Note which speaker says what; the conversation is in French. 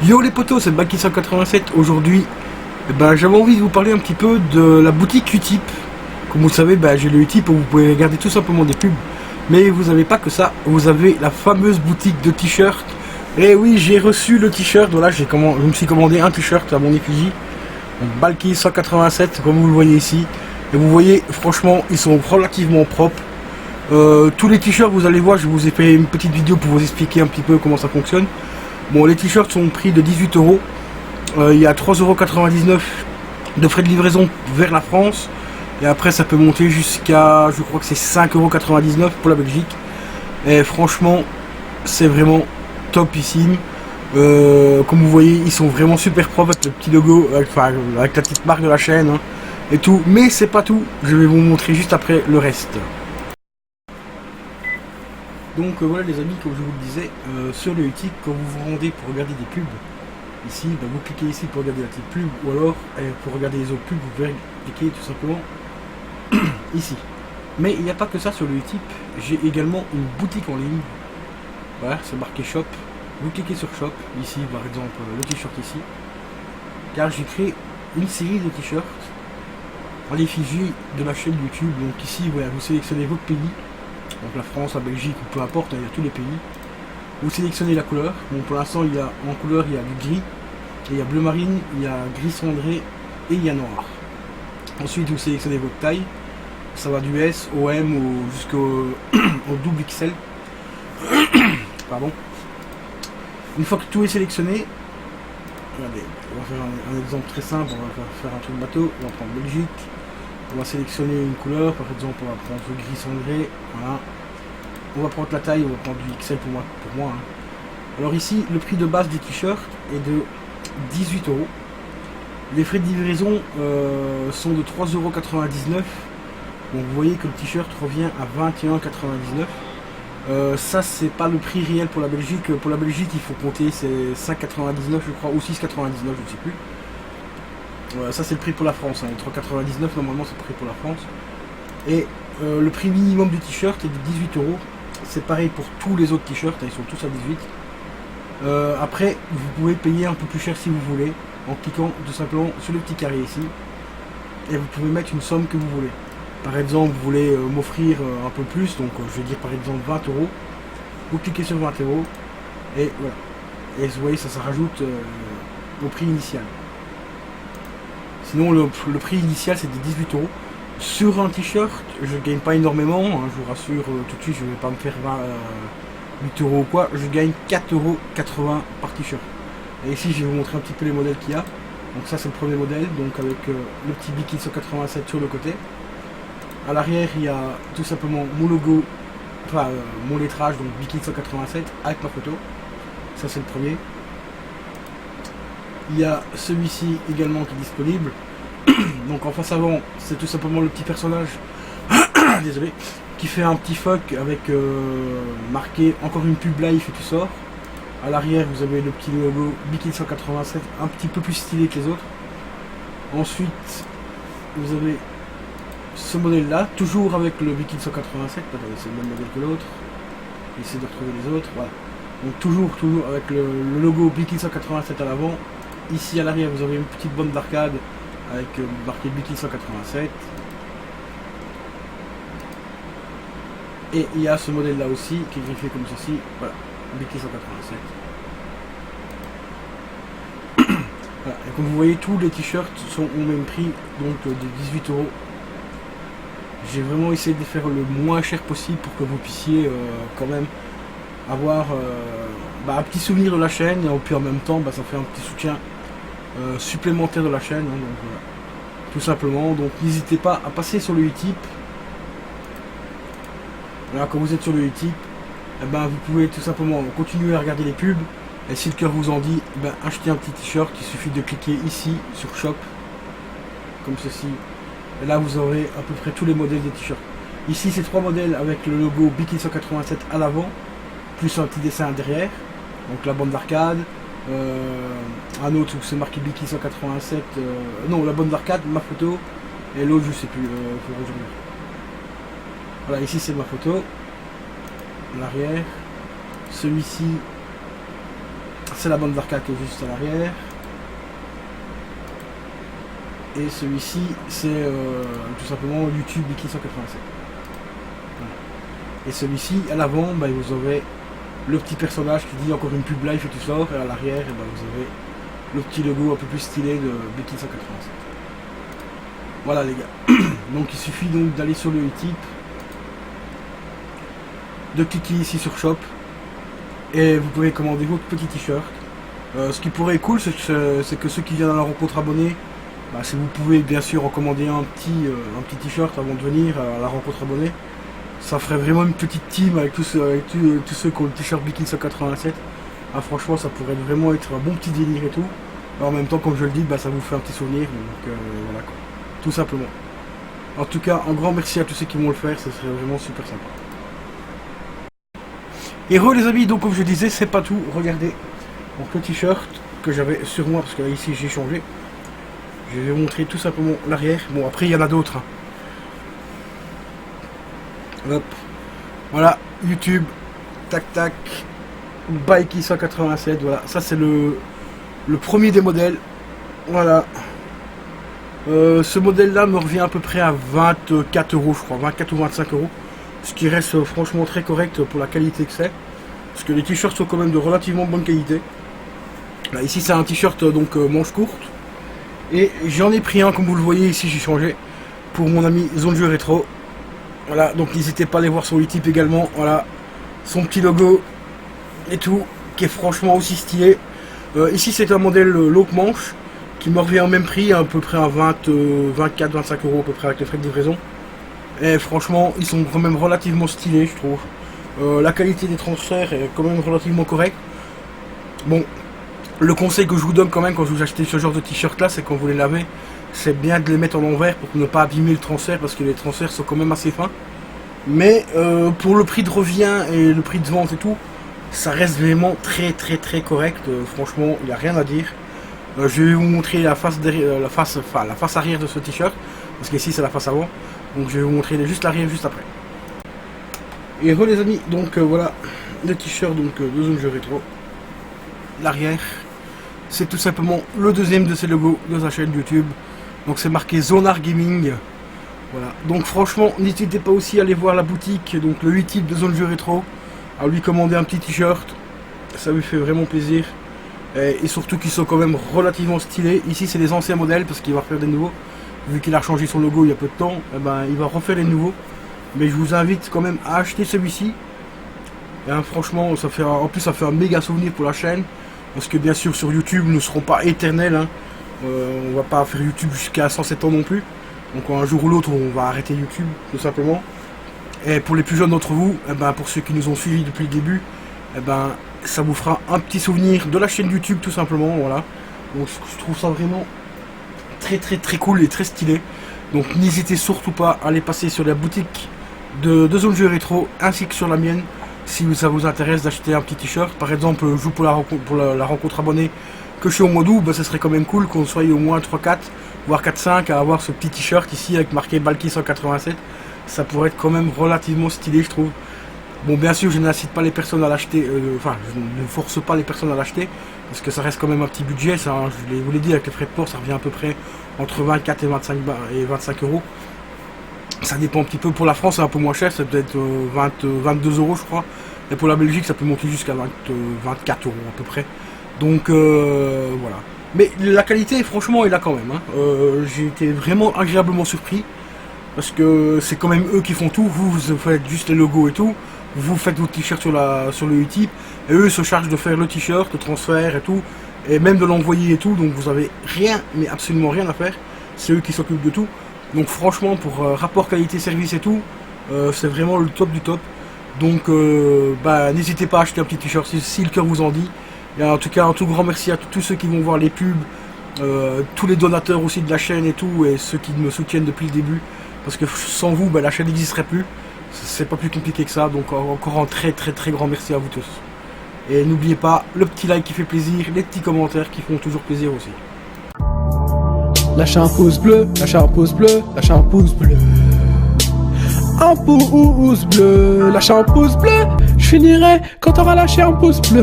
Speaker 1: Yo les potos, c'est Baki 187. Aujourd'hui, j'avais envie de vous parler un petit peu de la boutique Utip. Comme vous le savez, j'ai le Utip où vous pouvez regarder tout simplement des pubs. Mais vous n'avez pas que ça, vous avez la fameuse boutique de t-shirts. Et oui, j'ai reçu le t-shirt. Voilà, je me suis commandé un t-shirt à mon effigie. Baki 187, comme vous le voyez ici. Et vous voyez, franchement, ils sont relativement propres. Tous les t-shirts, vous allez voir, je vous ai fait une petite vidéo pour vous expliquer un petit peu comment ça fonctionne. Bon, les t-shirts sont au prix de 18 €. Il y a 3,99 € de frais de livraison vers la France. Et après, ça peut monter jusqu'à, je crois que c'est 5,99 € pour la Belgique. Et franchement, c'est vraiment topissime. Comme vous voyez, ils sont vraiment super propres avec le petit logo, avec la petite marque de la chaîne et tout. Mais c'est pas tout. Je vais vous montrer juste après le reste. Donc voilà les amis, comme je vous le disais, sur le Utip, quand vous vous rendez pour regarder des pubs, ici, vous cliquez ici pour regarder la petite pub, ou alors pour regarder les autres pubs, vous pouvez cliquer tout simplement ici. Mais il n'y a pas que ça sur le Utip, j'ai également une boutique en ligne. Voilà, c'est marqué Shop. Vous cliquez sur Shop, ici par exemple le t-shirt ici, car j'ai créé une série de t-shirts à l'effigie de la chaîne YouTube. Donc ici, voilà, vous sélectionnez votre pays. Donc la France, la Belgique ou peu importe, il y a tous les pays. Vous sélectionnez la couleur. Bon, pour l'instant, il y a en couleur, il y a du gris, et il y a bleu marine, il y a gris cendré et il y a noir. Ensuite, vous sélectionnez votre taille. Ça va du S au M jusqu'au au double XL. Pardon. Une fois que tout est sélectionné, regardez, on va faire un exemple très simple. On va faire un truc bateau. On va prendre Belgique. On va sélectionner une couleur, par exemple on va prendre le gris cendré, voilà. On va prendre la taille, on va prendre du XL pour moi. Alors ici, le prix de base du t-shirt est de 18 €. Les frais de livraison sont de 3,99 €. Donc vous voyez que le t-shirt revient à 21,99 €. Ça c'est pas le prix réel pour la Belgique. Pour la Belgique il faut compter, c'est 5,99 € je crois, ou 6,99 €, je ne sais plus. Ça c'est le prix pour la France, 3,99 € normalement c'est le prix pour la France. Et le prix minimum du t-shirt est de 18 €. C'est pareil pour tous les autres t-shirts, ils sont tous à 18. Après vous pouvez payer un peu plus cher si vous voulez, en cliquant tout simplement sur le petit carré ici. Et vous pouvez mettre une somme que vous voulez. Par exemple vous voulez m'offrir un peu plus, donc je vais dire par exemple 20 €. Vous cliquez sur 20 € et voilà. Et vous voyez ça rajoute au prix initial. Sinon le prix initial c'est de 18 €. Sur un t-shirt, je gagne pas énormément, je vous rassure tout de suite, je vais pas me faire 8 € ou quoi, je gagne 4,80 € par t-shirt. Et ici je vais vous montrer un petit peu les modèles qu'il y a. Donc ça c'est le premier modèle, donc avec le petit Biki 187 sur le côté. À l'arrière il y a tout simplement mon logo, mon lettrage, donc Biki 187 avec ma photo. Ça c'est le premier. Il y a celui-ci également qui est disponible. Donc en face avant, c'est tout simplement le petit personnage désolé, qui fait un petit fuck avec marqué encore une pub live et tu sors. À l'arrière, vous avez le petit logo Biki 187, un petit peu plus stylé que les autres. Ensuite, vous avez ce modèle là, toujours avec le Biki 187. Attendez, c'est le même modèle que l'autre. J'essaie de retrouver les autres. Voilà. Donc toujours avec le logo Biki 187 à l'avant. Ici à l'arrière, vous avez une petite bande d'arcade avec marqué Biki 187. Et il y a ce modèle là aussi qui est griffé comme ceci. Voilà, Biki 187. Voilà. Et comme vous voyez, tous les t-shirts sont au même prix, donc de 18 €. J'ai vraiment essayé de faire le moins cher possible pour que vous puissiez quand même avoir un petit souvenir de la chaîne, et puis en même temps ça fait un petit soutien supplémentaire de la chaîne, donc voilà, tout simplement. Donc n'hésitez pas à passer sur le Utip. Voilà, quand vous êtes sur le Utip, vous pouvez tout simplement continuer à regarder les pubs, et si le cœur vous en dit, achetez un petit t-shirt. Il suffit de cliquer ici sur Shop comme ceci, et là vous aurez à peu près tous les modèles des t-shirts. Ici c'est 3 modèles avec le logo Biki 187 à l'avant, plus un petit dessin derrière, donc la bande d'arcade. Un autre où c'est marqué Biki 187, non, la bande d'arcade, ma photo, et l'autre je sais plus, faut rejoindre. Voilà, ici c'est ma photo, l'arrière, celui-ci c'est la bande d'arcade qui est juste à l'arrière. Et celui-ci, c'est tout simplement YouTube Biki 187. Voilà. Et celui-ci, à l'avant, bah, vous aurez le petit personnage qui dit encore une pub live et tout ça. Et à l'arrière, bah, vous avez le petit logo un peu plus stylé de Biki 187. Voilà les gars. Donc il suffit donc d'aller sur le Utip, de cliquer ici sur Shop, et vous pouvez commander votre petit t-shirt. Ce qui pourrait être cool, c'est que ceux qui viennent à la rencontre abonnée, bah, si vous pouvez bien sûr en commander un petit t-shirt avant de venir à la rencontre abonnée, ça ferait vraiment une petite team avec tous ceux qui ont le t-shirt Biki 187. Ah, franchement, ça pourrait vraiment être un bon petit délire et tout. Et en même temps, comme je le dis, bah, ça vous fait un petit souvenir, donc voilà quoi. Tout simplement. En tout cas, un grand merci à tous ceux qui vont le faire, ce serait vraiment super sympa. Et les amis, donc comme je disais, c'est pas tout. Regardez mon petit t-shirt que j'avais sur moi, parce que là ici j'ai changé. Je vais vous montrer tout simplement l'arrière. Bon, après il y en a d'autres. Hein. Hop. Voilà, YouTube, tac tac, Biki 187, voilà. Ça c'est le premier des modèles. Voilà. Ce modèle là me revient à peu près à 24 €, je crois, 24 ou 25 €, ce qui reste franchement très correct pour la qualité que c'est, parce que les t-shirts sont quand même de relativement bonne qualité. Là, ici c'est un t-shirt donc manche courte, et j'en ai pris un, comme vous le voyez ici, j'ai changé pour mon ami Zone Jeu Rétro. Voilà, donc n'hésitez pas à aller voir sur Utip également. Voilà, son petit logo et tout, qui est franchement aussi stylé. Ici c'est un modèle low manche, qui me revient au même prix, à peu près à 24-25 € à peu près avec les frais de livraison. Et franchement, ils sont quand même relativement stylés, je trouve. La qualité des transferts est quand même relativement correcte. Bon, le conseil que je vous donne quand même quand vous achetez ce genre de t-shirt là, c'est quand vous les lavez, c'est bien de les mettre en l'envers pour ne pas abîmer le transfert, parce que les transferts sont quand même assez fins. Mais pour le prix de revient et le prix de vente et tout, ça reste vraiment très correct. Franchement, il n'y a rien à dire. Je vais vous montrer la face derrière, la face arrière de ce t-shirt, parce qu'ici c'est la face avant, donc je vais vous montrer juste l'arrière juste après. Et les amis, donc voilà le t-shirt donc de Zone Jeu Rétro. L'arrière, c'est tout simplement le deuxième de ces logos de sa chaîne YouTube, donc c'est marqué Zonar Gaming. Voilà, donc franchement n'hésitez pas aussi à aller voir la boutique, donc le Utip de Zone Jeu Rétro, à lui commander un petit t-shirt, ça lui fait vraiment plaisir. Et surtout qu'ils sont quand même relativement stylés. Ici c'est les anciens modèles, parce qu'il va refaire des nouveaux. Vu qu'il a changé son logo il y a peu de temps, eh ben, il va refaire les nouveaux. Mais je vous invite quand même à acheter celui-ci. Franchement, en plus ça fait un méga souvenir pour la chaîne. Parce que bien sûr sur YouTube nous ne serons pas éternels. Hein. On va pas faire YouTube jusqu'à 107 ans non plus. Donc un jour ou l'autre on va arrêter YouTube tout simplement. Et pour les plus jeunes d'entre vous, eh ben, pour ceux qui nous ont suivis depuis le début, eh ben, ça vous fera un petit souvenir de la chaîne YouTube tout simplement, voilà. Donc je trouve ça vraiment très cool et très stylé. Donc n'hésitez surtout pas à aller passer sur la boutique de Zone Jeu Rétro ainsi que sur la mienne si ça vous intéresse d'acheter un petit t-shirt. Par exemple, je joue pour la rencontre abonnée que je suis au mois d'août, bah, ça serait quand même cool qu'on soit au moins 3-4 voire 4-5 à avoir ce petit t-shirt ici avec marqué Biki 187. Ça pourrait être quand même relativement stylé, je trouve. Bon, bien sûr, je n'incite pas les personnes à l'acheter, enfin, je ne force pas les personnes à l'acheter, parce que ça reste quand même un petit budget, ça, hein, je vous l'ai dit, avec les frais de port, ça revient à peu près entre 24 et 25 €. Ça dépend un petit peu, pour la France, c'est un peu moins cher, c'est peut-être 22 € je crois, et pour la Belgique, ça peut monter jusqu'à 24 € à peu près. Donc, voilà. Mais la qualité, franchement, est là quand même. Hein. J'ai été vraiment agréablement surpris, parce que c'est quand même eux qui font tout, vous faites juste les logos et tout. Vous faites vos t-shirts sur le Utip, et eux se chargent de faire le t-shirt, le transfert et tout, et même de l'envoyer et tout, donc vous avez rien, mais absolument rien à faire, c'est eux qui s'occupent de tout. Donc franchement, pour rapport qualité-service et tout, c'est vraiment le top du top. Donc bah, n'hésitez pas à acheter un petit t-shirt si le cœur vous en dit. Et en tout cas, un tout grand merci à tous ceux qui vont voir les pubs, tous les donateurs aussi de la chaîne et tout, et ceux qui me soutiennent depuis le début, parce que sans vous, bah, la chaîne n'existerait plus. C'est pas plus compliqué que ça, donc encore un très grand merci à vous tous. Et n'oubliez pas le petit like qui fait plaisir, les petits commentaires qui font toujours plaisir aussi.
Speaker 2: Lâchez un pouce bleu, lâchez un pouce bleu, lâchez un pouce bleu. Un pouce bleu, lâchez un pouce bleu. Je finirai quand t'auras lâché un pouce bleu.